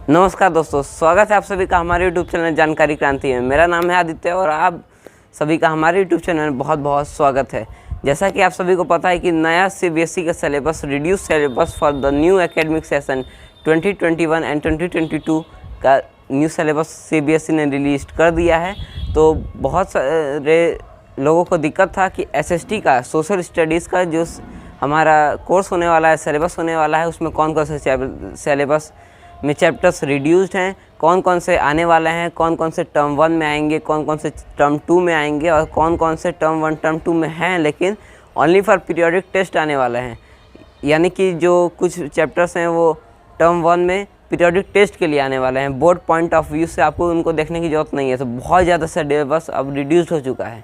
नमस्कार दोस्तों, स्वागत है आप सभी का हमारे YouTube चैनल जानकारी क्रांति में। मेरा नाम है आदित्य और आप सभी का हमारे YouTube चैनल में बहुत बहुत स्वागत है। जैसा कि आप सभी को पता है कि नया CBSE का syllabus reduce syllabus for the new academic session 2021 and 2022 का न्यू सिलेबस CBSE ने रिलीज कर दिया है। तो बहुत सारे लोगों को दिक्कत था कि SST का सोशल स्टडीज़ का जो हमारा कोर्स होने वाला है, सिलेबस होने वाला है, उसमें कौन कौन से सिलेबस में चैप्टर्स रिड्यूस्ड हैं, कौन कौन से आने वाले हैं, कौन कौन से टर्म 1 में आएंगे, कौन कौन से टर्म 2 में आएंगे और कौन कौन से टर्म 1 टर्म 2 में हैं लेकिन ओनली फॉर पीरियोडिक टेस्ट आने वाले हैं। यानी कि जो कुछ चैप्टर्स हैं वो टर्म 1 में पीरियोडिक टेस्ट के लिए आने वाले हैं। बोर्ड पॉइंट ऑफ व्यू से आपको उनको देखने की ज़रूरत नहीं है। तो बहुत ज़्यादा सिलेबस अब रिड्यूस्ड हो चुका है।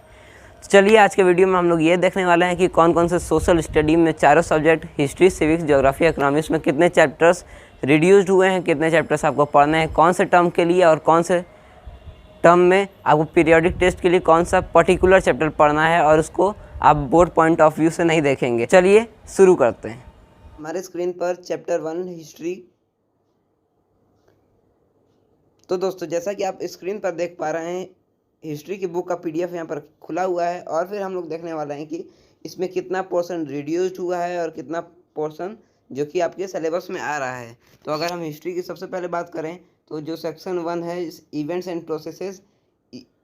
तो चलिए आज के वीडियो में हम लोग ये देखने वाले हैं कि कौन कौन से सोशल स्टडी में चारों subject history, civics, geography, economics में कितने चैप्टर्स रिड्यूस्ड हुए हैं, कितने चैप्टर्स आपको पढ़ने हैं, कौन से टर्म के लिए और कौन से टर्म में आपको पीरियोडिक टेस्ट के लिए कौन सा पर्टिकुलर चैप्टर पढ़ना है और उसको आप बोर्ड पॉइंट ऑफ व्यू से नहीं देखेंगे। चलिए शुरू करते हैं। हमारे स्क्रीन पर चैप्टर 1 हिस्ट्री। तो दोस्तों जैसा कि आप स्क्रीन पर देख पा रहे हैं, हिस्ट्री की बुक का PDF यहाँ पर खुला हुआ है और फिर हम लोग देखने वाले हैं कि इसमें कितना पोर्शन रिड्यूस्ड हुआ है और कितना पोर्शन जो कि आपके सिलेबस में आ रहा है। तो अगर हम हिस्ट्री की सबसे पहले बात करें तो जो सेक्शन 1 है इवेंट्स एंड प्रोसेसेस,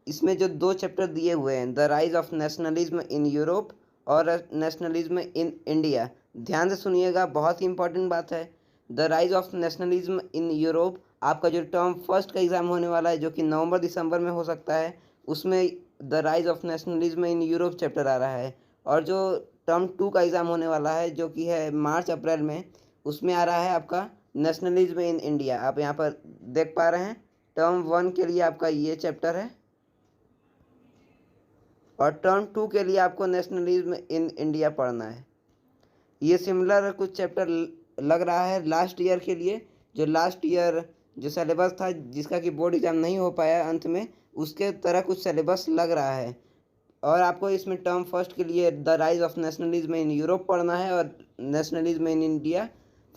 इसमें जो 2 चैप्टर दिए हुए हैं, the rise of nationalism in Europe और नेशनलिज्म इन इंडिया। ध्यान से सुनिएगा, बहुत ही इंपॉर्टेंट बात है। The rise of nationalism in Europe आपका जो टर्म फर्स्ट का एग्ज़ाम होने वाला है जो कि नवंबर दिसंबर में हो सकता है, उसमें the rise of nationalism in Europe chapter आ रहा है। और जो टर्म 2 का एग्ज़ाम होने वाला है जो कि है मार्च अप्रैल में, उसमें आ रहा है आपका नेशनलिज्म इन इंडिया। आप यहाँ पर देख पा रहे हैं टर्म 1 के लिए आपका ये चैप्टर है और टर्म 2 के लिए आपको नेशनलिज्म इन इंडिया पढ़ना है। ये सिमिलर कुछ चैप्टर लग रहा है लास्ट ईयर के लिए। जो लास्ट ईयर जो सिलेबस था जिसका कि बोर्ड एग्ज़ाम नहीं हो पाया अंत में, उसके तरह कुछ सिलेबस लग रहा है। और आपको इसमें टर्म फर्स्ट के लिए the rise of nationalism in Europe पढ़ना है और nationalism in India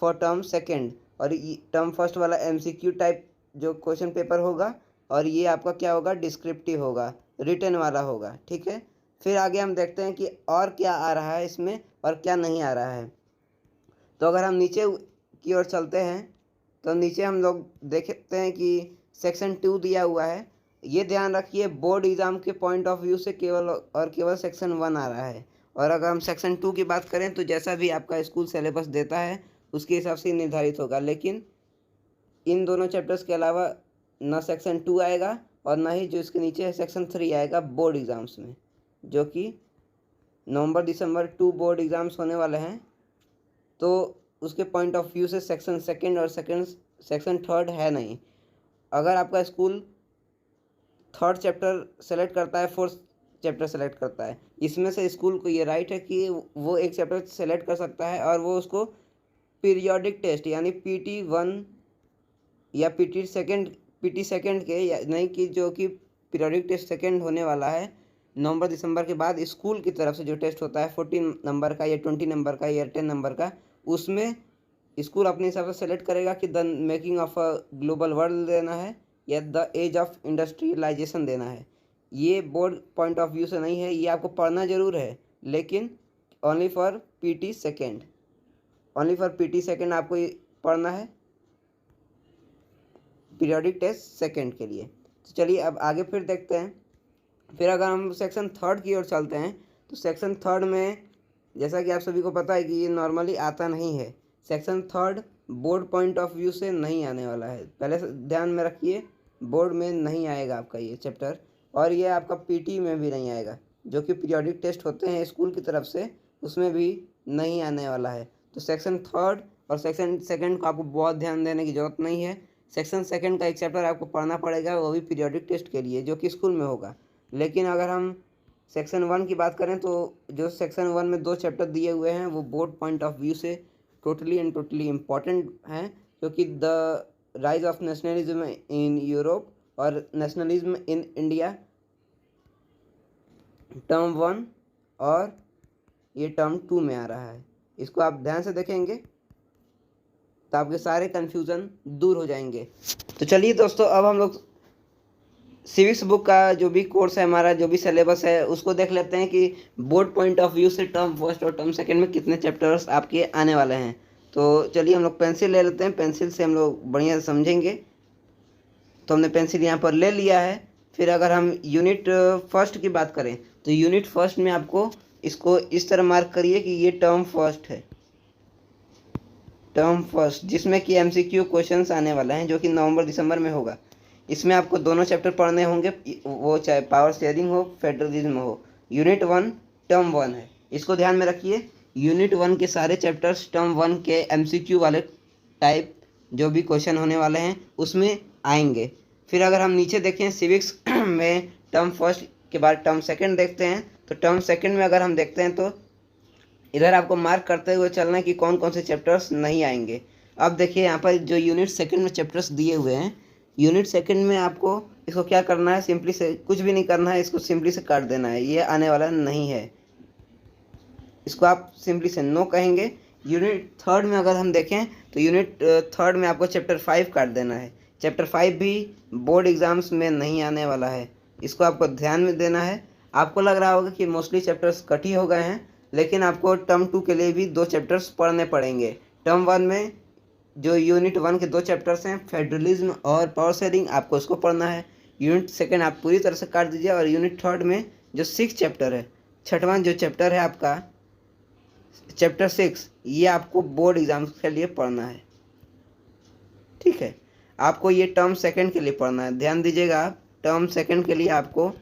for term second. और टर्म फर्स्ट वाला MCQ टाइप जो क्वेश्चन पेपर होगा और ये आपका क्या होगा, डिस्क्रिप्टिव होगा, रिटन वाला होगा। ठीक है, फिर आगे हम देखते हैं कि और क्या आ रहा है इसमें और क्या नहीं आ रहा है। तो अगर हम नीचे की ओर चलते हैं तो नीचे हम लोग देखते हैं कि सेक्शन 2 दिया हुआ है। ये ध्यान रखिए, बोर्ड एग्ज़ाम के पॉइंट ऑफ व्यू से केवल और केवल सेक्शन 1 आ रहा है। और अगर हम सेक्शन 2 की बात करें तो जैसा भी आपका स्कूल सिलेबस देता है उसके हिसाब से निर्धारित होगा। लेकिन इन दोनों चैप्टर्स के अलावा ना सेक्शन 2 आएगा और ना ही जो इसके नीचे है सेक्शन 3 आएगा बोर्ड एग्ज़ाम्स में, जो कि नवंबर दिसंबर 2 बोर्ड एग्ज़ाम्स होने वाले हैं। तो उसके पॉइंट ऑफ व्यू से सेक्शन 2 और सेक्शन 3 है नहीं। अगर आपका स्कूल 3rd चैप्टर सेलेक्ट करता है, 4th चैप्टर सेलेक्ट करता है, इसमें से स्कूल को ये राइट है कि वो एक चैप्टर सेलेक्ट कर सकता है और वो उसको पीरियोडिक टेस्ट यानी PT1 या PT सेकेंड के, या नहीं कि जो कि पीरियोडिक टेस्ट सेकेंड होने वाला है नवंबर दिसंबर के बाद, स्कूल की तरफ से जो टेस्ट होता है 14 नंबर का या 20 नंबर का या 10 नंबर का, उसमें स्कूल अपने हिसाब से सेलेक्ट करेगा कि the making of a global world देना है या द एज ऑफ इंडस्ट्रियलाइजेशन देना है। ये बोर्ड पॉइंट ऑफ व्यू से नहीं है, ये आपको पढ़ना ज़रूर है लेकिन only for PT second, only for PT second आपको ये पढ़ना है पीरियोडिक टेस्ट सेकेंड के लिए। तो चलिए अब आगे फिर देखते हैं। फिर अगर हम सेक्शन 3 की ओर चलते हैं तो सेक्शन 3 में जैसा कि आप सभी को पता है कि ये नॉर्मली आता नहीं है। Section 3 board point of view से नहीं आने वाला है, पहले से ध्यान में रखिए, बोर्ड में नहीं आएगा आपका ये चैप्टर और ये आपका PT में भी नहीं आएगा। जो कि पीरियोडिक टेस्ट होते हैं स्कूल की तरफ से, उसमें भी नहीं आने वाला है। तो सेक्शन 3 और सेक्शन 2 को आपको बहुत ध्यान देने की ज़रूरत नहीं है। सेक्शन 2 का एक चैप्टर आपको पढ़ना पड़ेगा, वो भी पीरियोडिक टेस्ट के लिए, जो कि स्कूल में होगा। लेकिन अगर हम सेक्शन 1 की बात करें तो जो सेक्शन 1 में 2 चैप्टर दिए हुए हैं वो बोर्ड पॉइंट ऑफ व्यू से टोटली इम्पॉर्टेंट हैं, क्योंकि the rise of nationalism in Europe और नेशनलिज्म इन इंडिया टर्म 1 और ये टर्म 2 में आ रहा है। इसको आप ध्यान से देखेंगे तो आपके सारे कन्फ्यूज़न दूर हो जाएंगे। तो चलिए दोस्तों, अब हम लोग सिविक्स बुक का जो भी कोर्स है, हमारा जो भी सिलेबस है, उसको देख लेते हैं कि बोर्ड पॉइंट ऑफ व्यू से टर्म फर्स्ट और टर्म सेकंड में कितने चैप्टर्स आपके आने वाले हैं। तो चलिए हम लोग पेंसिल ले लेते हैं, पेंसिल से हम लोग बढ़िया समझेंगे। तो हमने पेंसिल यहाँ पर ले लिया है। फिर अगर हम यूनिट फर्स्ट की बात करें तो यूनिट फर्स्ट में आपको इसको इस तरह मार्क करिए कि ये टर्म फर्स्ट है, टर्म फर्स्ट, जिसमें कि MCQ क्वेश्चंस आने वाले हैं जो कि नवंबर दिसंबर में होगा। इसमें आपको दोनों चैप्टर पढ़ने होंगे, वो चाहे पावर शेयरिंग हो, फेडरलिज्म हो। यूनिट 1 टर्म 1 है, इसको ध्यान में रखिए। यूनिट 1 के सारे चैप्टर्स टर्म 1 के MCQ वाले टाइप जो भी क्वेश्चन होने वाले हैं उसमें आएंगे। फिर अगर हम नीचे देखें सिविक्स में टर्म फर्स्ट के बाद टर्म सेकंड देखते हैं, तो टर्म सेकंड में अगर हम देखते हैं तो इधर आपको मार्क करते हुए चलना है कि कौन कौन से चैप्टर्स नहीं आएंगे। अब देखिए यहाँ पर जो यूनिट सेकंड में चैप्टर्स दिए हुए हैं, यूनिट सेकंड में आपको इसको क्या करना है, सिंपली से कुछ भी नहीं करना है, इसको सिंपली से काट देना है, ये आने वाला नहीं है, इसको आप सिंपली से नो कहेंगे। यूनिट थर्ड में अगर हम देखें तो यूनिट थर्ड में आपको चैप्टर 5 काट देना है। चैप्टर 5 भी बोर्ड एग्जाम्स में नहीं आने वाला है, इसको आपको ध्यान में देना है। आपको लग रहा होगा कि मोस्टली चैप्टर्स कट ही हो गए हैं, लेकिन आपको टर्म 2 के लिए भी 2 चैप्टर्स पढ़ने पड़ेंगे। टर्म 1 में जो यूनिट 1 के 2 चैप्टर्स हैं, फेडरलिज्म और पावर शेयरिंग, आपको उसको पढ़ना है। यूनिट सेकंड आप पूरी तरह से काट दीजिए। और यूनिट थर्ड में जो 6 चैप्टर है, छठवां जो चैप्टर है आपका चैप्टर 6, ये आपको बोर्ड एग्जाम्स के लिए पढ़ना है। ठीक है, आपको ये टर्म सेकंड के लिए पढ़ना है, ध्यान दीजिएगा आप। टर्म सेकंड के लिए आपको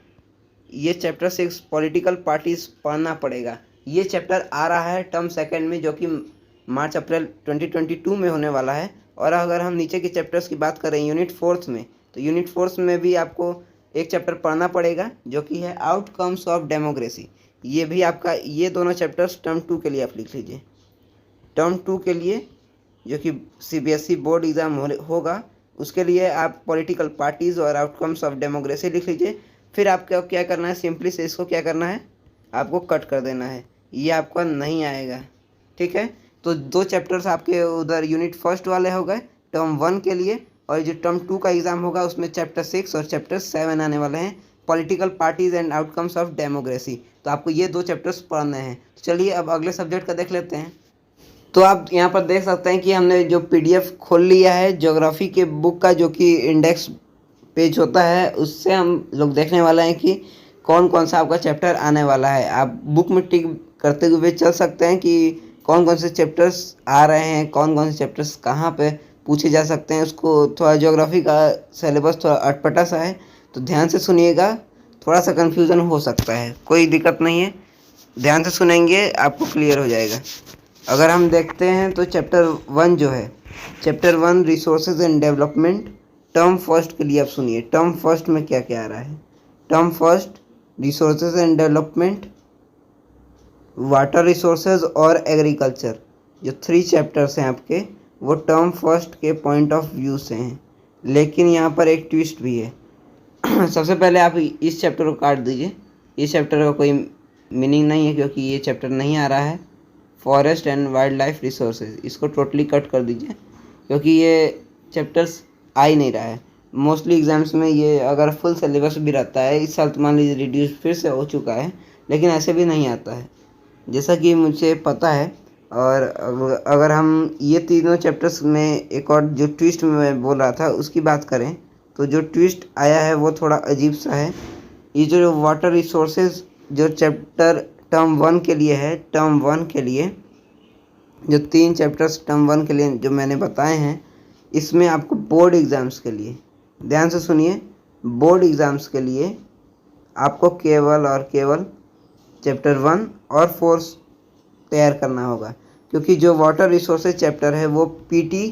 ये चैप्टर 6 पॉलिटिकल पार्टीज पढ़ना पड़ेगा। ये चैप्टर आ रहा है टर्म सेकंड में, जो कि मार्च अप्रैल 2022 में होने वाला है। और अगर हम नीचे के चैप्टर्स की बात करें यूनिट फोर्थ में, तो यूनिट फोर्थ में भी आपको एक चैप्टर पढ़ना पड़ेगा जो कि है आउटकम्स ऑफ डेमोक्रेसी। ये भी आपका, ये दोनों चैप्टर्स टर्म 2 के लिए आप लिख लीजिए। टर्म 2 के लिए जो कि CBSE बोर्ड एग्ज़ाम होगा, उसके लिए आप पॉलिटिकल पार्टीज़ और आउटकम्स ऑफ डेमोक्रेसी लिख लीजिए। फिर आपको क्या करना है, सिंपली से इसको क्या करना है, आपको कट कर देना है, ये आपका नहीं आएगा। ठीक है, तो 2 चैप्टर्स आपके उधर यूनिट फर्स्ट वाले हो गए टर्म 1 के लिए। और जो टर्म 2 का एग्ज़ाम होगा उसमें चैप्टर 6 और चैप्टर 7 आने वाले हैं, political parties and outcomes of democracy. तो आपको ये 2 चैप्टर्स पढ़ने हैं। तो चलिए अब अगले सब्जेक्ट का देख लेते हैं। तो आप यहाँ पर देख सकते हैं कि हमने जो PDF खोल लिया है ज्योग्राफी के बुक का, जो कि इंडेक्स पेज होता है, उससे हम लोग देखने वाले हैं कि कौन कौन सा आपका चैप्टर आने वाला है। आप बुक में टिक करते हुए चल सकते हैं कि कौन कौन से चैप्टर्स आ रहे हैं, कौन कौन से चैप्टर्स कहाँ पे पूछे जा सकते हैं। उसको थोड़ा ज्योग्राफी का सिलेबस थोड़ा अटपटा सा है, तो ध्यान से सुनिएगा, थोड़ा सा कन्फ्यूज़न हो सकता है, कोई दिक्कत नहीं है, ध्यान से सुनेंगे आपको क्लियर हो जाएगा। अगर हम देखते हैं तो चैप्टर 1 जो है, chapter 1 resources and development, term first के लिए आप सुनिए टर्म फर्स्ट में क्या क्या आ रहा है। Term first resources and development, water resources और एग्रीकल्चर, जो 3 चैप्टर्स हैं आपके, वो टर्म फर्स्ट के पॉइंट ऑफ व्यू से हैं। लेकिन यहाँ पर एक ट्विस्ट भी है। सबसे पहले आप इस चैप्टर को काट दीजिए, इस चैप्टर का कोई मीनिंग नहीं है क्योंकि ये चैप्टर नहीं आ रहा है। Forest and wild life resources, इसको टोटली कट कर दीजिए क्योंकि ये चैप्टर्स आ ही नहीं रहा है। मोस्टली एग्जाम्स में ये अगर फुल सिलेबस भी रहता है, इस साल तो मान लीजिए रिड्यूस फिर से हो चुका है, लेकिन ऐसे भी नहीं आता है जैसा कि मुझे पता है। और अगर हम ये तीनों चैप्टर्स में एक और जो ट्विस्ट मैं बोल रहा था उसकी बात करें, तो जो ट्विस्ट आया है वो थोड़ा अजीब सा है। ये जो वाटर रिसोर्सेज जो चैप्टर टर्म 1 के लिए है, टर्म 1 के लिए जो 3 चैप्टर्स टर्म 1 के लिए जो मैंने बताए हैं, इसमें आपको बोर्ड एग्ज़ाम्स के लिए, ध्यान से सुनिए, बोर्ड एग्ज़ाम्स के लिए आपको केवल और केवल चैप्टर 1 और 4 तैयार करना होगा। क्योंकि जो वाटर रिसोर्सेज चैप्टर है वो PT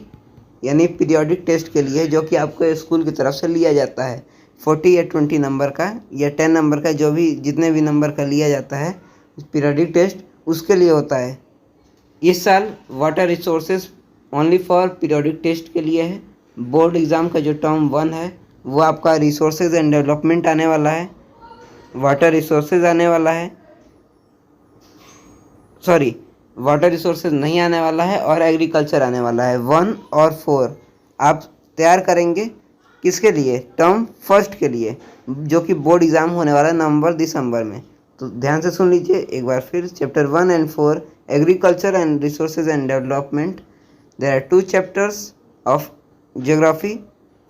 यानी पीरियोडिक टेस्ट के लिए है, जो कि आपको स्कूल की तरफ से लिया जाता है 40 या 20 नंबर का या 10 नंबर का, जो भी जितने भी नंबर का लिया जाता है पीरियोडिक टेस्ट, उसके लिए होता है। इस साल water resources only for periodic test के लिए है। बोर्ड एग्ज़ाम का जो टर्म 1 है वो आपका रिसोर्सेज एंड डेवलपमेंट आने वाला है, वाटर रिसोर्सेज आने वाला है, सॉरी वाटर रिसोर्सेज नहीं आने वाला है और एग्रीकल्चर आने वाला है। 1 और 4 आप तैयार करेंगे किसके लिए, टर्म फर्स्ट के लिए, जो कि बोर्ड एग्जाम होने वाला है नवंबर दिसंबर में। तो ध्यान से सुन लीजिए एक बार फिर, chapter 1 and 4 agriculture and resources and development, there are 2 chapters of geography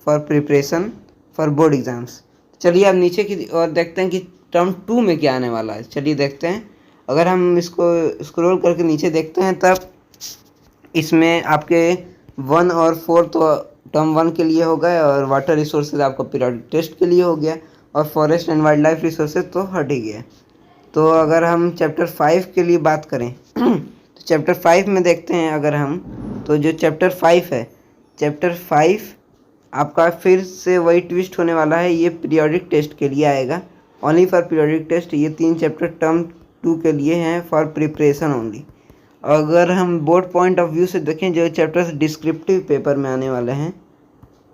for preparation for board exams. चलिए अब नीचे की और देखते हैं कि टर्म 2 में क्या आने वाला है। चलिए देखते हैं, अगर हम इसको स्क्रॉल करके नीचे देखते हैं तब इसमें आपके 1 और 4 तो टर्म 1 के लिए हो गए, और वाटर रिसोर्सेज आपका पीरियोडिक टेस्ट के लिए हो गया, और forest and wild life resources तो हट ही गया। तो अगर हम चैप्टर 5 के लिए बात करें तो चैप्टर 5 में देखते हैं अगर हम, तो जो चैप्टर 5 है, चैप्टर 5 आपका फिर से वही ट्विस्ट होने वाला है, ये पीरियोडिक टेस्ट के लिए आएगा, ओनली फॉर पीरियोडिक टेस्ट। ये 3 चैप्टर टर्म 2 के लिए हैं फॉर प्रिपरेशन ओनली। अगर हम बोर्ड पॉइंट ऑफ व्यू से देखें, जो चैप्टर्स डिस्क्रिप्टिव पेपर में आने वाले हैं,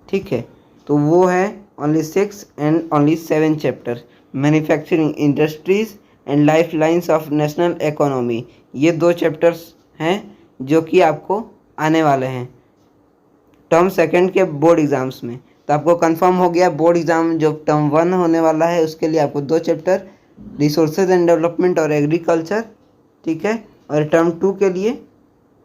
ठीक है, तो वो है only 6 and only 7 chapter, manufacturing industries and life lines of national economy. ये 2 चैप्टर्स हैं जो कि आपको आने वाले हैं टर्म सेकंड के बोर्ड एग्ज़ाम्स में। तो आपको कंफर्म हो गया, बोर्ड एग्ज़ाम जो टर्म 1 होने वाला है उसके लिए आपको 2 चैप्टर, रिसोर्सेज एंड डेवलपमेंट और एग्रीकल्चर, ठीक है, और टर्म 2 के लिए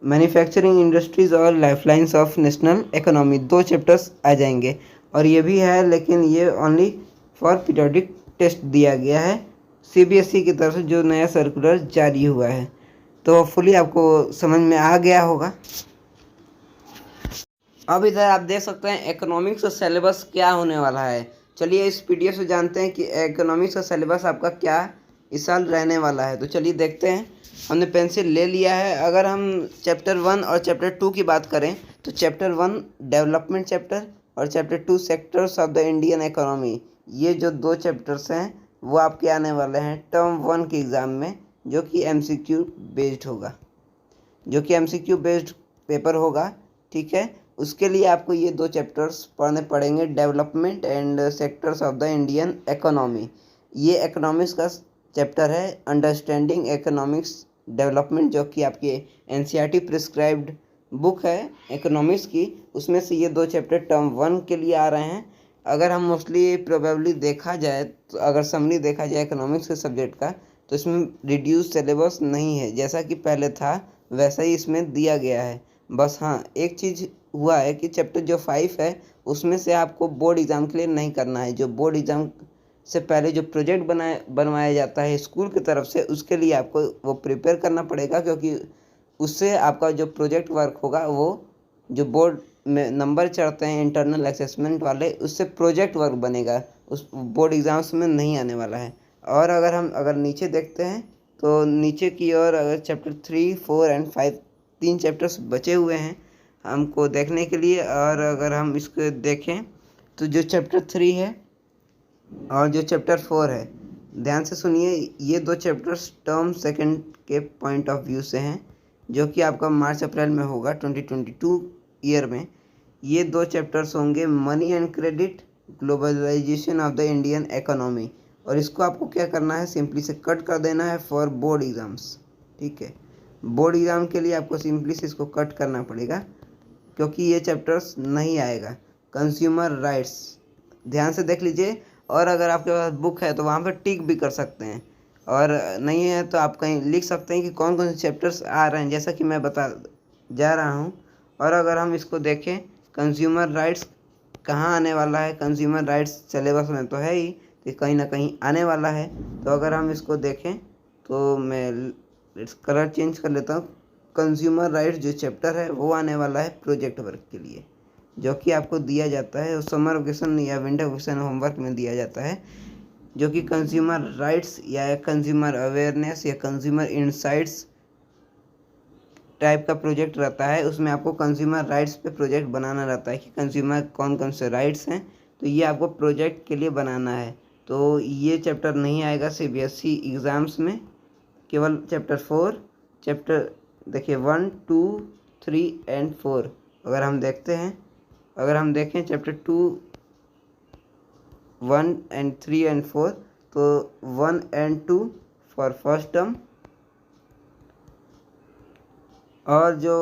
मैन्युफैक्चरिंग इंडस्ट्रीज़ और lifelines of national economy 2 chapters आ जाएंगे। और ये भी है, लेकिन ये ओनली फॉर पीरियोडिक टेस्ट दिया गया है CBSE की तरफ से, जो नया सर्कुलर जारी हुआ है। तो होपफुली आपको समझ में आ गया होगा। अब इधर आप देख सकते हैं इकोनॉमिक्स का सिलेबस क्या होने वाला है। चलिए इस PDF से जानते हैं कि इकोनॉमिक्स का सिलेबस आपका क्या इस साल रहने वाला है। तो चलिए देखते हैं, हमने पेंसिल ले लिया है। अगर हम चैप्टर 1 और चैप्टर 2 की बात करें तो चैप्टर 1 डेवलपमेंट चैप्टर और chapter 2 sectors of the Indian economy, ये जो 2 चैप्टर्स हैं वो आपके आने वाले हैं टर्म 1 के एग्ज़ाम में, जो कि MCQ बेस्ड होगा, जो कि MCQ बेस्ड पेपर होगा, ठीक है। उसके लिए आपको ये 2 चैप्टर्स पढ़ने पड़ेंगे, development and sectors of the Indian economy. ये इकोनॉमिक्स का चैप्टर है, अंडरस्टैंडिंग इकोनॉमिक्स डेवलपमेंट, जो कि आपकी NCERT प्रिस्क्राइब्ड बुक है इकोनॉमिक्स की, उसमें से ये 2 चैप्टर टर्म 1 के लिए आ रहे हैं। अगर हम मोस्टली प्रोबेबली देखा जाए तो, अगर समरी देखा जाए इकोनॉमिक्स के सब्जेक्ट का, तो इसमें रिड्यूस सिलेबस नहीं है, जैसा कि पहले था वैसा ही इसमें दिया गया है। बस हाँ, एक चीज़ हुआ है कि चैप्टर जो 5 है उसमें से आपको बोर्ड एग्ज़ाम के लिए नहीं करना है। जो बोर्ड एग्ज़ाम से पहले जो प्रोजेक्ट बनवाया जाता है स्कूल की तरफ से, उसके लिए आपको वो प्रिपेयर करना पड़ेगा, क्योंकि उससे आपका जो प्रोजेक्ट वर्क होगा वो जो बोर्ड में नंबर चढ़ते हैं इंटरनल असेसमेंट वाले, उससे प्रोजेक्ट वर्क बनेगा, उस बोर्ड एग्ज़ाम्स में नहीं आने वाला है। और अगर नीचे देखते हैं तो नीचे की ओर अगर चैप्टर 3, 4 एंड 5 3 चैप्टर्स बचे हुए हैं हमको देखने के लिए। और अगर हम इसको देखें तो जो चैप्टर 3 है और जो चैप्टर 4 है, ध्यान से सुनिए, ये 2 चैप्टर्स टर्म सेकंड के पॉइंट ऑफ व्यू से हैं, जो कि आपका मार्च अप्रैल में होगा 2022 ईयर में। ये 2 चैप्टर्स होंगे money and credit, globalisation of the Indian economy. और इसको आपको क्या करना है, सिंपली से कट कर देना है फॉर बोर्ड एग्ज़ाम्स, ठीक है। बोर्ड एग्ज़ाम के लिए आपको सिंपली से इसको कट करना पड़ेगा, क्योंकि ये चैप्टर्स नहीं आएगा। कंज्यूमर राइट्स, ध्यान से देख लीजिए, और अगर आपके पास बुक है तो वहाँ पर टिक भी कर सकते हैं, और नहीं है तो आप कहीं लिख सकते हैं कि कौन कौन से चैप्टर्स आ रहे हैं, जैसा कि मैं बता जा रहा हूँ। और अगर हम इसको देखें, कंज्यूमर राइट्स कहाँ आने वाला है, कंज्यूमर राइट्स सिलेबस में तो है ही, तो कहीं ना कहीं आने वाला है। तो अगर हम इसको देखें तो मैं कलर चेंज कर लेता हूँ। कंज्यूमर राइट्स जो चैप्टर है वो आने वाला है प्रोजेक्ट वर्क के लिए, जो कि आपको दिया जाता है समर वेकेशन या विंटर वेकेशन होमवर्क में दिया जाता है, जो कि कंज्यूमर राइट्स या कंज्यूमर अवेयरनेस या कंज्यूमर इनसाइट्स टाइप का प्रोजेक्ट रहता है। उसमें आपको कंज्यूमर राइट्स पे प्रोजेक्ट बनाना रहता है कि कंज्यूमर कौन कौन से राइट्स हैं, तो ये आपको प्रोजेक्ट के लिए बनाना है। तो ये चैप्टर नहीं आएगा CBSE एग्ज़ाम्स में, केवल चैप्टर 4, चैप्टर देखिए 1, 2, 3 एंड 4। अगर हम देखें चैप्टर 2, 1 एंड 3 एंड 4, तो 1 एंड 2 फॉर फर्स्ट टर्म, और जो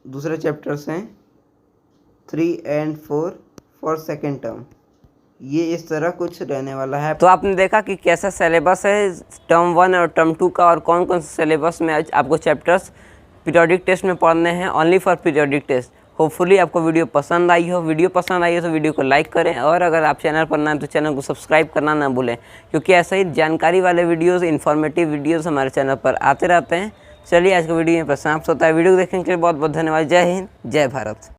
दूसरे चैप्टर्स हैं 3 and 4 फॉर सेकेंड टर्म, ये इस तरह कुछ रहने वाला है। तो आपने देखा कि कैसा सिलेबस है टर्म 1 और टर्म 2 का, और कौन कौन से सिलेबस में आपको चैप्टर्स पीरियोडिक टेस्ट में पढ़ने हैं, only for periodic test. Hopefully आपको वीडियो पसंद आई हो। वीडियो पसंद आई हो तो वीडियो को लाइक करें, और अगर आप चैनल पर नए हैं तो चैनल को सब्सक्राइब करना ना भूलें, क्योंकि ऐसे ही जानकारी वाले वीडियोस, इन्फॉर्मेटिव वीडियोस हमारे चैनल पर आते रहते हैं। चलिए आज का वीडियो यहाँ पर समाप्त होता है। वीडियो देखने के लिए बहुत बहुत धन्यवाद। जय हिंद, जय भारत।